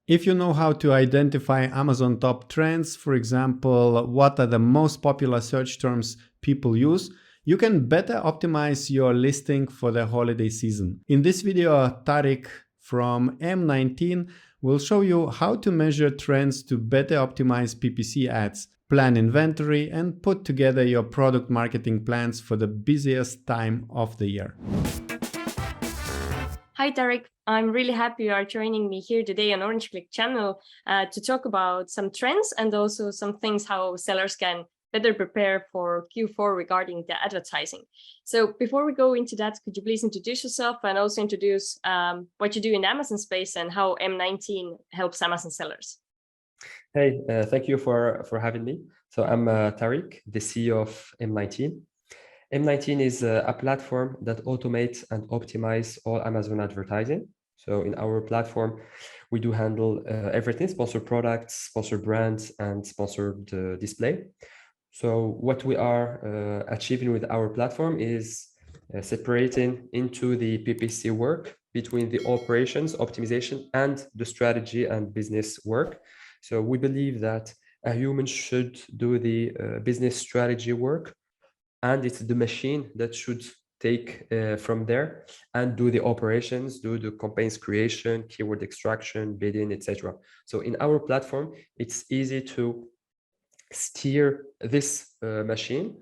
If you know how to identify Amazon top trends, for example, what are the most popular search terms people use, you can better optimize your listing for the holiday season. In this video, Tarik from M19 will show you how to measure trends to better optimize PPC ads, plan inventory, and put together your product marketing plans for the busiest time of the year. Hi, Tarik. I'm really happy you are joining me here today on Orange Click channel to talk about some trends and also some things how sellers can better prepare for Q4 regarding the advertising. So before we go into that, could you please introduce yourself and also introduce what you do in the Amazon space and how M19 helps Amazon sellers? Hey, thank you for having me. So I'm Tarik, the CEO of M19. M19 is a platform that automates and optimizes all Amazon advertising. So in our platform, we do handle everything: sponsored products, sponsored brands, and sponsored display. So what we are achieving with our platform is separating into the PPC work between the operations, optimization, and the strategy and business work. So we believe that a human should do the business strategy work, and it's the machine that should take from there and do the operations, do the campaigns creation, keyword extraction, bidding, etc. So in our platform, it's easy to steer this machine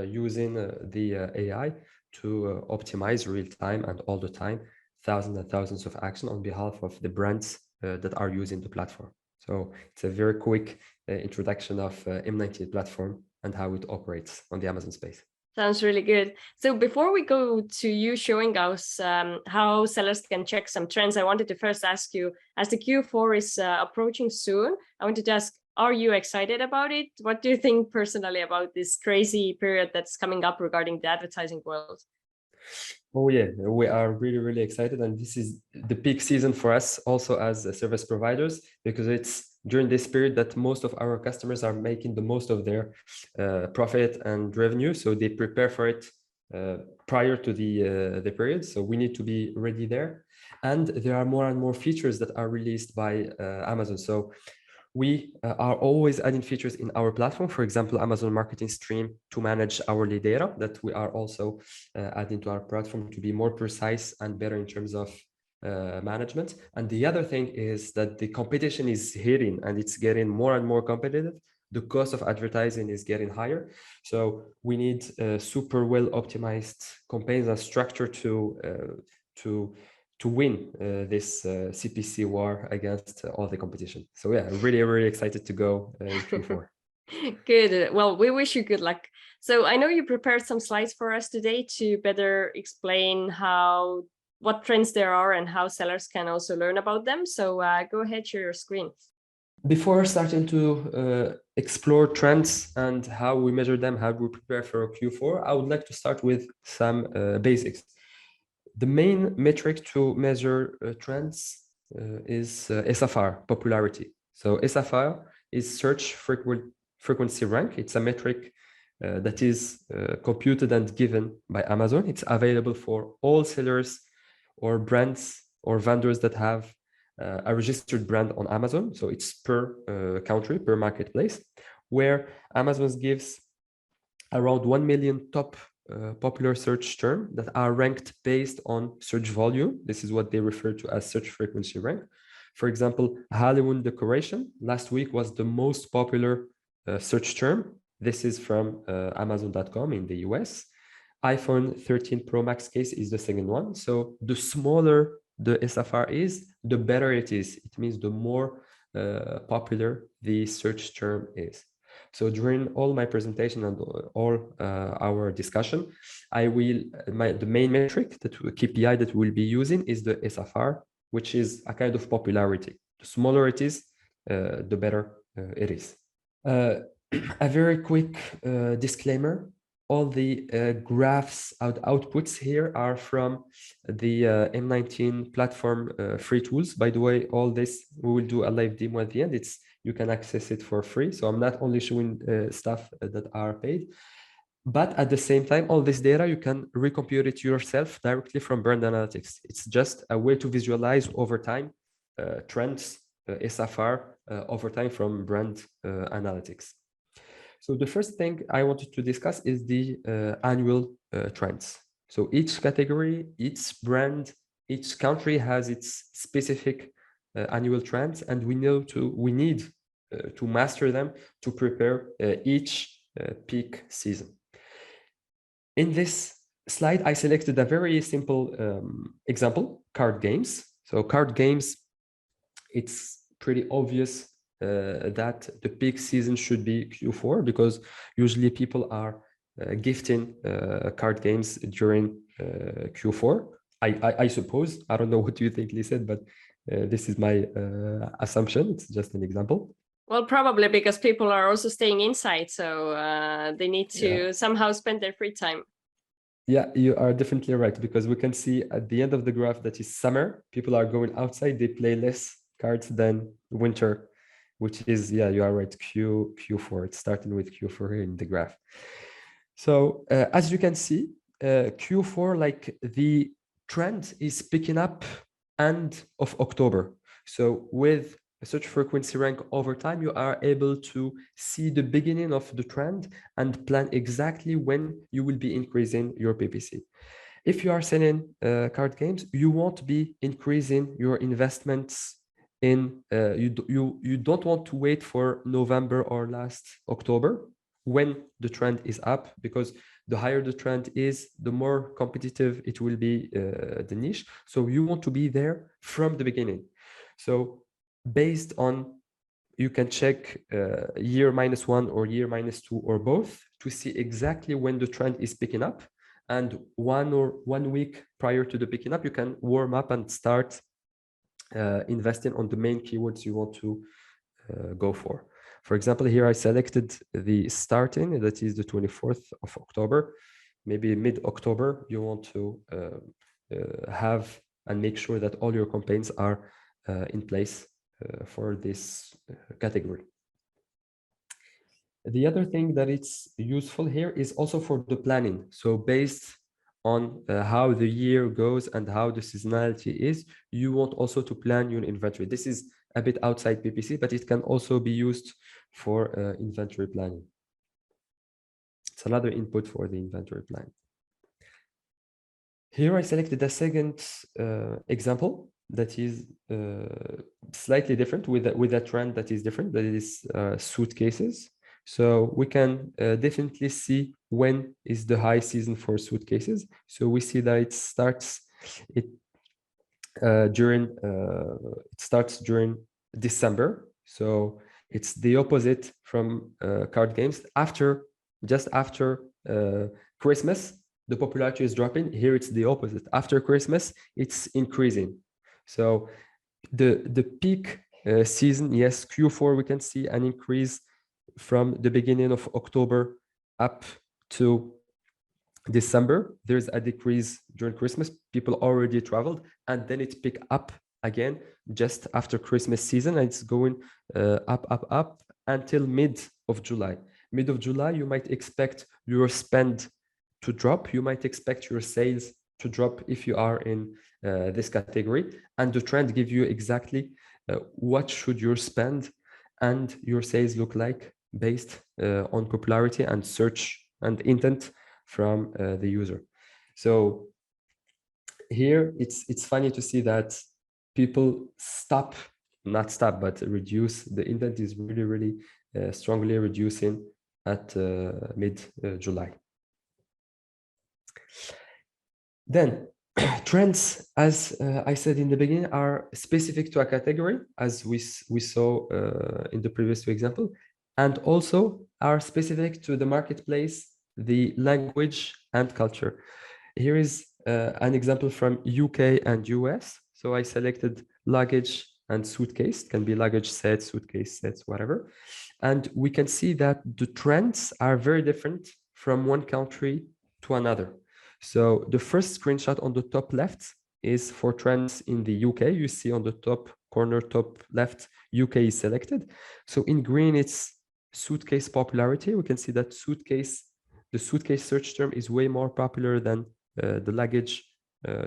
using the AI to optimize real time and all the time, thousands and thousands of actions on behalf of the brands that are using the platform. So it's a very quick introduction of M19 platform and how it operates on the Amazon space. Sounds really good. So before we go to you showing us how sellers can check some trends, I wanted to first ask you, as the Q4 is approaching soon, I wanted to ask, are you excited about it? What do you think personally about this crazy period that's coming up regarding the advertising world? Oh yeah, we are really, really excited. And this is the peak season for us also as service providers, because it's during this period that most of our customers are making the most of their profit and revenue. So they prepare for it prior to the period. So we need to be ready there. And there are more and more features that are released by Amazon. So we are always adding features in our platform, for example, Amazon Marketing Stream to manage hourly data that we are also adding to our platform to be more precise and better in terms of management. And the other thing is that the competition is hitting and it's getting more and more competitive. The cost of advertising is getting higher. So we need super well optimized campaigns and structure to win this CPC war against all the competition. So yeah, really, really excited to go in Q4. Good. Well, we wish you good luck. So I know you prepared some slides for us today to better explain what trends there are and how sellers can also learn about them. So go ahead, share your screen. Before starting to explore trends and how we measure them, how we prepare for Q4, I would like to start with some basics. The main metric to measure trends is SFR, popularity. So SFR is search frequency rank. It's a metric that is computed and given by Amazon. It's available for all sellers or brands or vendors that have a registered brand on Amazon. So it's per country, per marketplace, where Amazon gives around 1 million top popular search terms that are ranked based on search volume. This is what they refer to as search frequency rank. For example, Halloween decoration last week was the most popular search term. This is from Amazon.com in the US. iPhone 13 Pro Max case is the second one. So the smaller the SFR is, the better it is. It means the more popular the search term is. So during all my presentation and all our discussion, the main metric, KPI that we'll be using is the SFR, which is a kind of popularity. The smaller it is, the better it is. A very quick disclaimer. All the graphs outputs here are from the M19 platform free tools. By the way, all this, we will do a live demo at the end. You can access it for free. So I'm not only showing stuff that are paid, but at the same time, all this data, you can recompute it yourself directly from Brand Analytics. It's just a way to visualize over time trends SFR over time from brand analytics. So the first thing I wanted to discuss is the annual trends. So each category, each brand, each country has its specific annual trends, and we need to master them to prepare each peak season. In this slide, I selected a very simple example, card games. So card games, it's pretty obvious that the peak season should be Q4 because usually people are gifting card games during Q4. I suppose. I don't know what you think, Lisa, but this is my assumption. It's just an example. Well, probably because people are also staying inside, so they need to somehow spend their free time. Yeah, you are definitely right, because we can see at the end of the graph that is summer. People are going outside, they play less cards than winter, which is, yeah, you are right, Q4. It's starting with Q4 here in the graph. So as you can see, Q4, like the trend is picking up end of October. So with a search frequency rank over time, you are able to see the beginning of the trend and plan exactly when you will be increasing your PPC. If you are selling card games, you won't be increasing your investments in, you don't want to wait for November or last October when the trend is up, because the higher the trend is, the more competitive it will be, the niche. So you want to be there from the beginning. So based on, you can check year -1 or year -2 or both to see exactly when the trend is picking up. And 1 week prior to the picking up, you can warm up and start investing on the main keywords you want to go for. For example, here I selected the starting, that is the 24th of October. Maybe mid-October, you want to have and make sure that all your campaigns are in place for this category. The other thing that it's useful here is also for the planning. So based on how the year goes and how the seasonality is, you want also to plan your inventory. This is a bit outside PPC, but it can also be used for inventory planning. It's another input for the inventory plan. Here I selected a second example that is slightly different, with a trend that is different, that is suitcases. So we can definitely see when is the high season for suitcases. So we see that it starts during December. So it's the opposite from card games. Just after Christmas, the popularity is dropping. Here it's the opposite. After Christmas, it's increasing. So the peak season, yes, Q4, we can see an increase from the beginning of October up to December. There's a decrease during Christmas. People already traveled, and then it pick up again just after Christmas season, and it's going up until mid of July. Mid of July, you might expect your spend to drop. You might expect your sales to drop if you are in this category, and the trend gives you exactly what should your spend and your sales look like based on popularity and search and intent from the user. So here it's funny to see that people not stop, but reduce. The intent is really strongly reducing at mid-July. Then trends, as I said in the beginning, are specific to a category, as we saw in the previous two example, and also are specific to the marketplace, the language and culture. Here is an example from UK and US. So I selected luggage and suitcase. It can be luggage sets, suitcase sets, whatever. And we can see that the trends are very different from one country to another. So the first screenshot on the top left is for trends in the UK. You see on the top corner, top left, UK is selected. So in green, it's suitcase popularity. We can see that the suitcase search term is way more popular than the luggage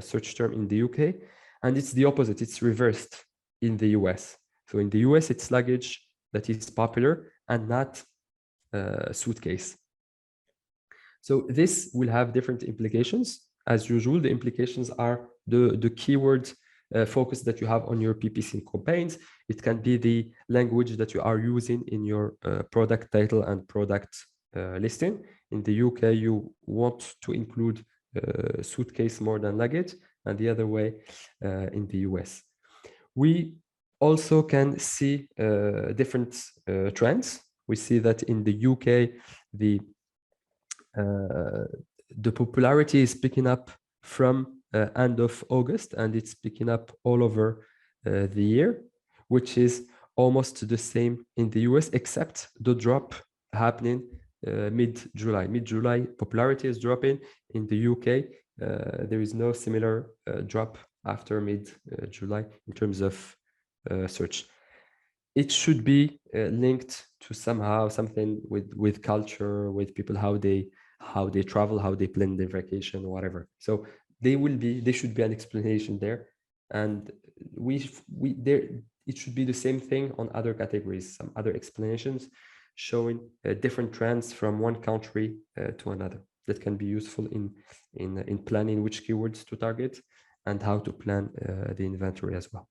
search term in the UK. And it's the opposite, it's reversed in the US. So in the US, it's luggage that is popular and not suitcase. So this will have different implications. As usual, the implications are the keyword focus that you have on your PPC campaigns. It can be the language that you are using in your product title and product listing. In the UK, you want to include suitcase more than luggage, and the other way in the US. We also can see different trends. We see that in the UK, the popularity is picking up from end of August, and it's picking up all over the year, which is almost the same in the US, except the drop happening mid-July. Mid-July, popularity is dropping. In the UK, there is no similar drop after mid-July in terms of search. It should be linked to something with culture, with people, how they travel, how they plan their vacation, whatever. So there should be an explanation there, and it should be the same thing on other categories, some other explanations showing different trends from one country to another. That can be useful in planning which keywords to target and how to plan the inventory as well.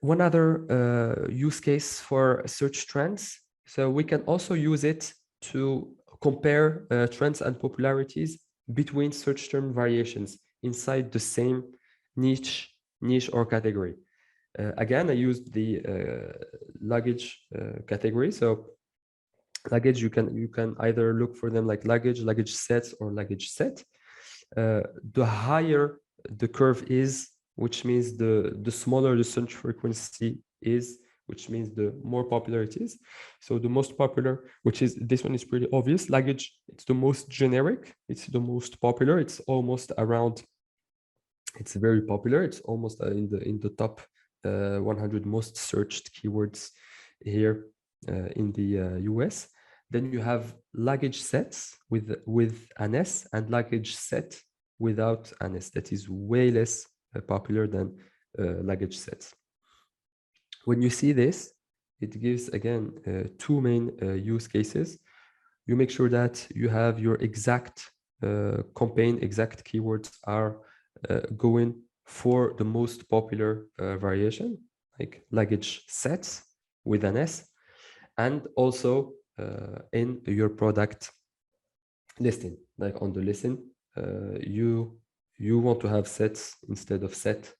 One other use case for search trends. So we can also use it to compare trends and popularities between search term variations inside the same niche or category. Again, I used the luggage category. So luggage, you can either look for them like luggage sets, or luggage set. The higher the curve is, which means the smaller the search frequency is, which means the more popular it is. So the most popular, which is this one, is pretty obvious. Luggage, it's the most generic, it's the most popular, it's almost around, it's very popular, it's almost in the top 100 most searched keywords here in the US. Then you have luggage sets with an S, and luggage set without an S. That is way less popular than luggage sets. When you see this, it gives, again, two main use cases. You make sure that you have your exact campaign, exact keywords are going for the most popular variation, like luggage sets with an S, and also in your product listing, like on the listing, you want to have sets instead of set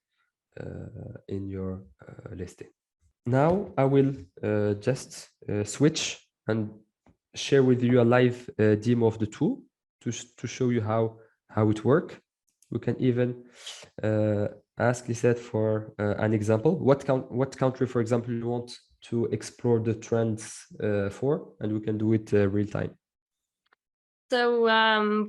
in your listing. Now I will just switch and share with you a live demo of the tool to show you how it works. We can even ask Lisette for an example. What country, for example, you want to explore the trends for, and we can do it real time. So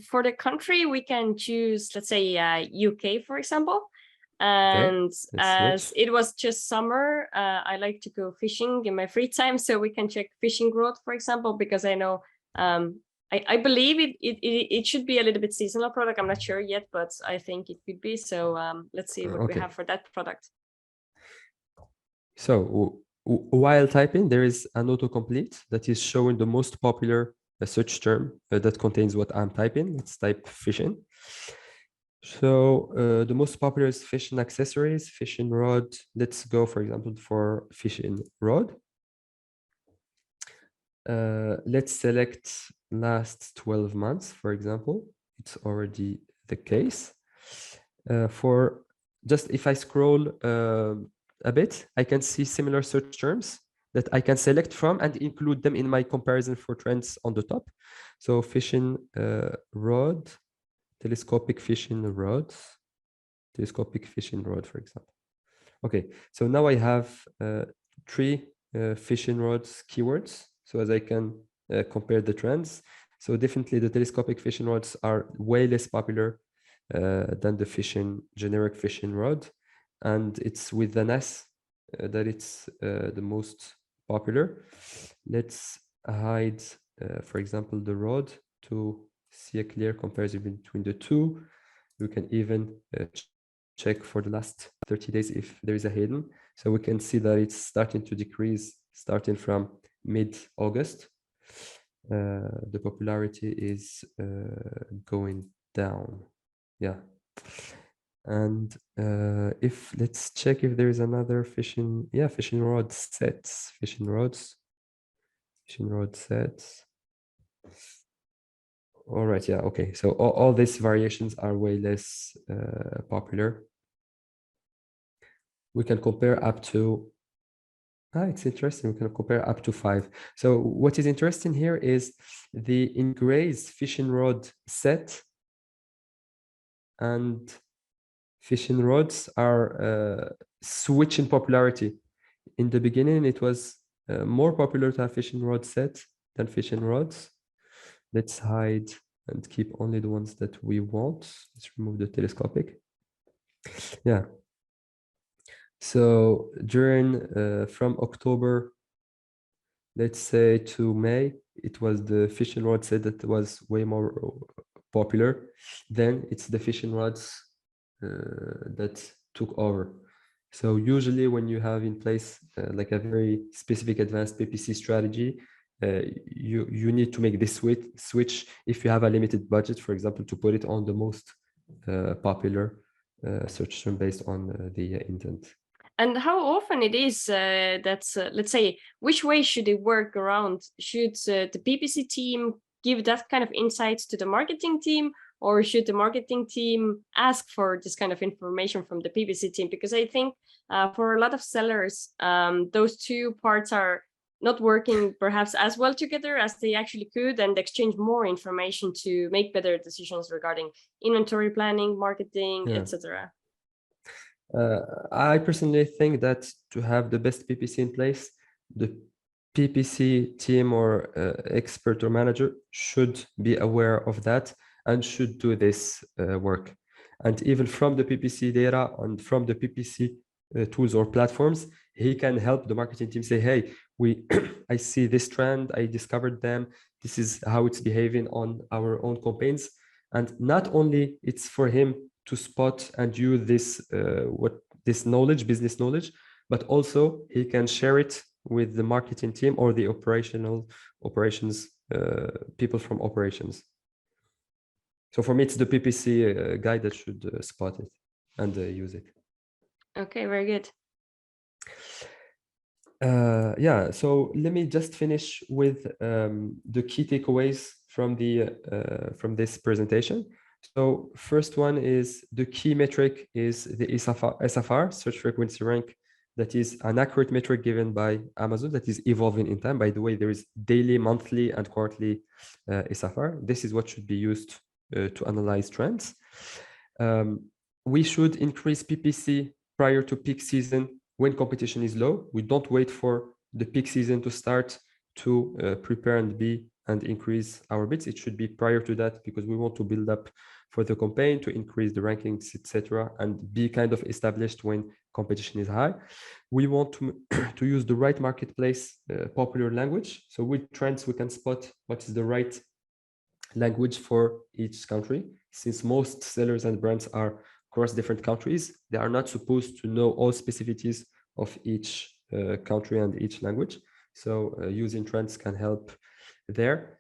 for the country, we can choose, let's say, UK, for example. And as it was just summer, I like to go fishing in my free time. So we can check fishing growth, for example, because I know, I believe it should be a little bit seasonal product. I'm not sure yet, but I think it could be. So let's see what we have for that product. So while typing, there is an autocomplete that is showing the most popular search term that contains what I'm typing. Let's type fishing. So the most popular is fishing accessories, fishing rod. Let's go, for example, for fishing rod. Let's select last 12 months, for example. It's already the case. For just if I scroll a bit, I can see similar search terms that I can select from and include them in my comparison for trends on the top. So fishing rod, telescopic fishing rod, for example. Okay, so now I have 3 fishing rods keywords, so as I can compare the trends. So definitely the telescopic fishing rods are way less popular than the generic fishing rod, and it's with an S that it's the most popular. Let's hide, for example, the rod to see a clear comparison between the two. We can even check for the last 30 days if there is a hidden. So we can see that it's starting to decrease starting from mid-August. The popularity is going down. Yeah. And if let's check if there is another fishing rod sets, fishing rod sets. All right, yeah, okay. So all these variations are way less popular. We can compare up to, it's interesting, we can compare up to 5. So what is interesting here is the engraved fishing rod set and fishing rods are switching popularity. In the beginning, it was more popular to have fishing rod set than fishing rods. Let's hide and keep only the ones that we want. Let's remove the telescopic. Yeah. So during from October, let's say to May, it was the fishing rod set that was way more popular. Then it's the fishing rods that took over. So usually when you have in place like a very specific advanced PPC strategy, you need to make this switch if you have a limited budget, for example, to put it on the most popular search term based on the intent. And how often it is that, let's say, which way should they work around? Should the PPC team give that kind of insights to the marketing team, or should the marketing team ask for this kind of information from the PPC team? Because I think for a lot of sellers, those two parts are not working perhaps as well together as they actually could, and exchange more information to make better decisions regarding inventory planning, marketing, etc. I personally think that to have the best PPC in place, the PPC team or expert or manager should be aware of that and should do this work. And even from the PPC data and from the PPC tools or platforms, he can help the marketing team say, hey, I see this trend, I discovered them, this is how it's behaving on our own campaigns. And not only it's for him to spot and use this this knowledge, business knowledge, but also he can share it with the marketing team or the operations people from operations. So for me, it's the PPC guy that should spot it and use it. Okay, very good. Yeah, so let me just finish with the key takeaways from this presentation. So first one is the key metric is the SFR, search frequency rank. That is an accurate metric given by Amazon that is evolving in time. By the way, there is daily, monthly, and quarterly SFR. This is what should be used to analyze trends. We should increase PPC prior to peak season when competition is low. We don't wait for the peak season to start to prepare and increase our bids. It should be prior to that because we want to build up for the campaign to increase the rankings, etc., and be kind of established when competition is high. We want to use the right marketplace popular language. So with trends, we can spot what is the right language for each country. Since most sellers and brands are across different countries, they are not supposed to know all specificities of each country and each language. So using trends can help there.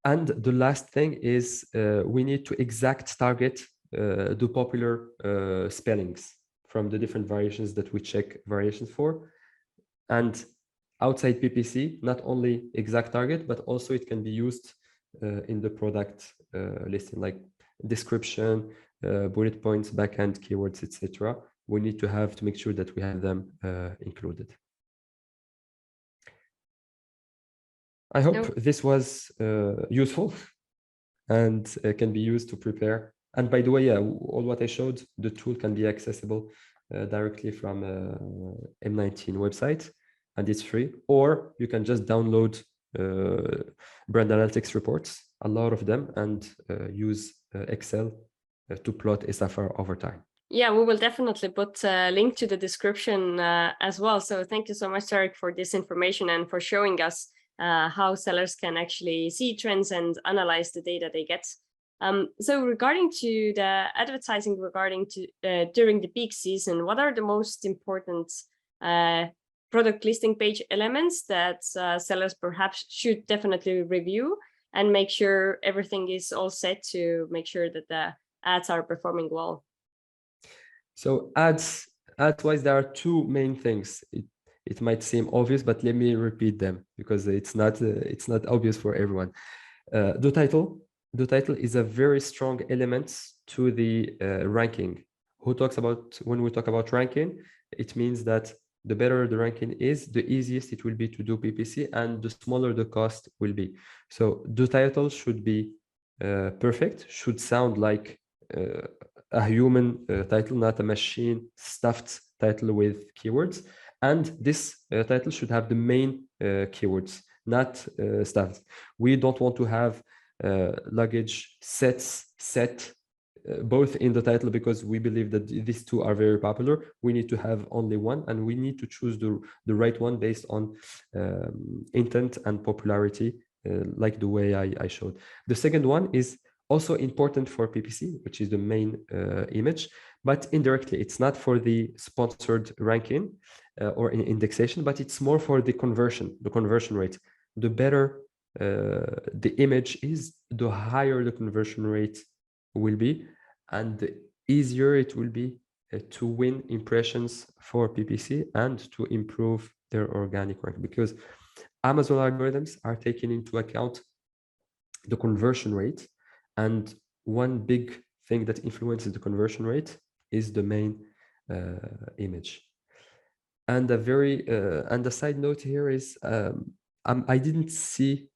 And the last thing is we need to exact target the popular spellings from the different variations that we check variations for. And outside PPC, not only exact target, but also it can be used in the product listing, like description, bullet points, backend keywords, etc. We need to make sure that we have them included. I hope this was useful and can be used to prepare. And by the way, yeah, all what I showed, the tool can be accessible directly from M19 website, and it's free. Or you can just download brand analytics reports, a lot of them, and use Excel to plot SFR over time. Yeah, we will definitely put a link to the description as well. So thank you so much, Tarik, for this information and for showing us how sellers can actually see trends and analyze the data they get. So regarding to the advertising regarding to during the peak season, what are the most important product listing page elements that sellers perhaps should definitely review and make sure everything is all set to make sure that the ads are performing well? So ads-wise, there are two main things. It might seem obvious, but let me repeat them because it's not obvious for everyone. The title is a very strong element to the ranking. When we talk about ranking, it means that the better the ranking is, the easiest it will be to do PPC, and the smaller the cost will be. So the title should be perfect, should sound like a human title, not a machine stuffed title with keywords. And this title should have the main keywords, not stuffed. We don't want to have luggage set both in the title, because we believe that these two are very popular. We need to have only one, and we need to choose the right one based on intent and popularity, like the way I showed. The second one is also important for PPC, which is the main image, but indirectly it's not for the sponsored ranking or in indexation, but it's more for the conversion rate. The better the image is, the higher the conversion rate will be, and the easier it will be to win impressions for PPC and to improve their organic rank, because Amazon algorithms are taking into account the conversion rate, and one big thing that influences the conversion rate is the main image. And a side note here is I didn't see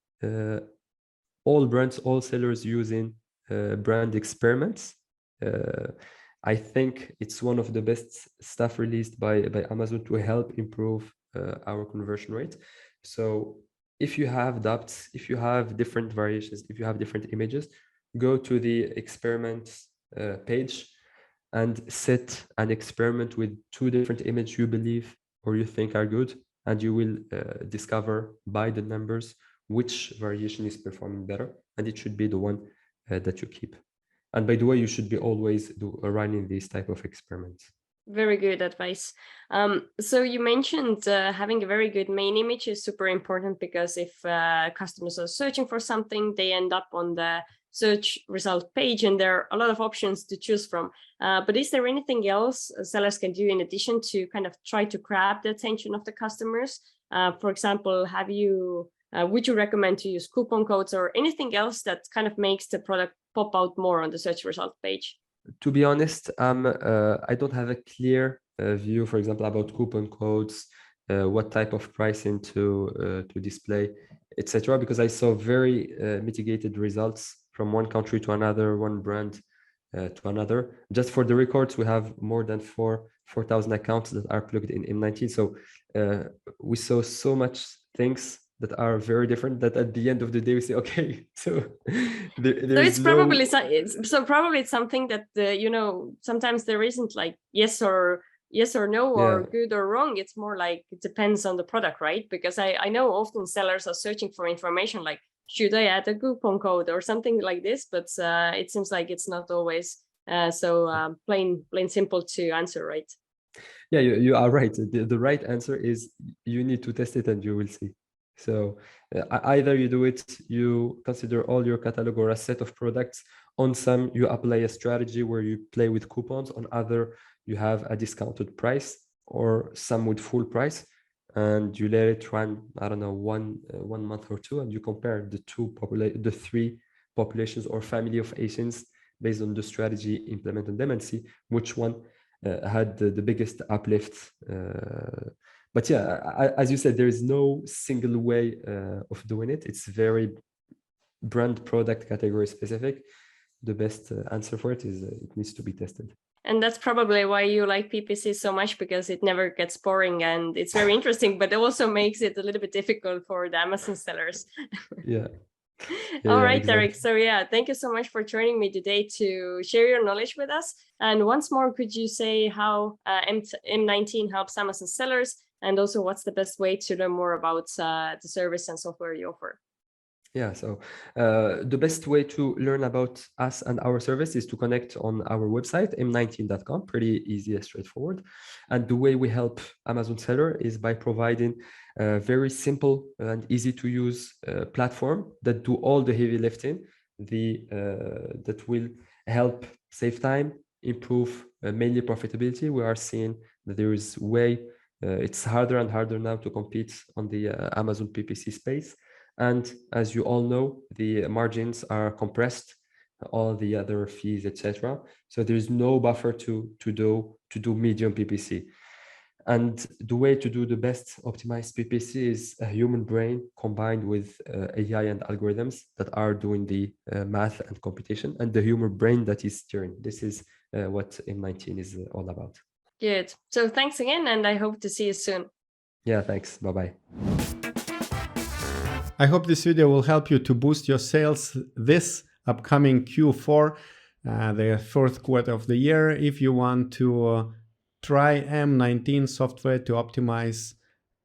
all brands, all sellers using brand experiments. I think it's one of the best stuff released by Amazon to help improve our conversion rate. So if you have doubts, if you have different variations, if you have different images, go to the experiments page and set an experiment with two different images you believe or you think are good, and you will discover by the numbers which variation is performing better, and it should be the one that you keep. And by the way, you should be always running these type of experiments. Very good advice. So you mentioned having a very good main image is super important, because if customers are searching for something, they end up on the search result page and there are a lot of options to choose from. But is there anything else sellers can do in addition to kind of try to grab the attention of the customers? For example, would you recommend to use coupon codes or anything else that kind of makes the product pop out more on the search result page? To be honest, I don't have a clear view, for example, about coupon codes, what type of pricing to display, etc. Because I saw very mitigated results from one country to another, one brand to another. Just for the records, we have more than 4,000 accounts that are plugged in M19. So we saw so much things that are very different that at the end of the day we say, okay, so it's probably it's something that sometimes there isn't like yes or no, or good or wrong. It's more like it depends on the product, right? Because I know often sellers are searching for information like, should I add a coupon code or something like this? But it seems like it's not always so plain simple to answer, right? Yeah, you are right. The right answer is you need to test it and you will see. So either you do it, you consider all your catalog or a set of products. On some, you apply a strategy where you play with coupons. On other, you have a discounted price or some with full price, and you let it run, I don't know, one month or two, and you compare the three populations or family of Asians based on the strategy implemented them, and see which one had the biggest uplift. But yeah, as you said, there is no single way of doing it. It's very brand, product, category specific. The best answer for it is it needs to be tested. And that's probably why you like PPC so much, because it never gets boring and it's very interesting, but it also makes it a little bit difficult for the Amazon sellers. Yeah. All right, exactly. Tarik. So yeah, thank you so much for joining me today to share your knowledge with us. And once more, could you say how M19 helps Amazon sellers, and also what's the best way to learn more about the service and software you offer? Yeah, so the best way to learn about us and our service is to connect on our website, m19.com, pretty easy and straightforward. And the way we help Amazon seller is by providing a very simple and easy to use platform that do all the heavy lifting, that will help save time, improve mainly profitability. We are seeing that there is it's harder and harder now to compete on the Amazon PPC space. And as you all know, the margins are compressed, all the other fees, etc. So there's no buffer to do medium PPC. And the way to do the best optimized PPC is a human brain combined with AI and algorithms that are doing the math and computation, and the human brain that is steering. This is what M19 is all about. Good. So thanks again, and I hope to see you soon. Yeah, thanks. Bye-bye. I hope this video will help you to boost your sales this upcoming Q4, the fourth quarter of the year. If you want to try M19 software to optimize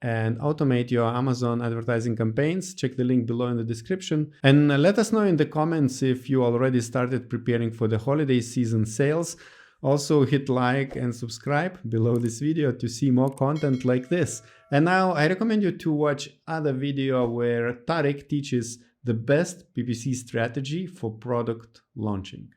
and automate your Amazon advertising campaigns, check the link below in the description. And let us know in the comments if you already started preparing for the holiday season sales. Also hit like and subscribe below this video to see more content like this. And now I recommend you to watch other video where Tarik teaches the best PPC strategy for product launching.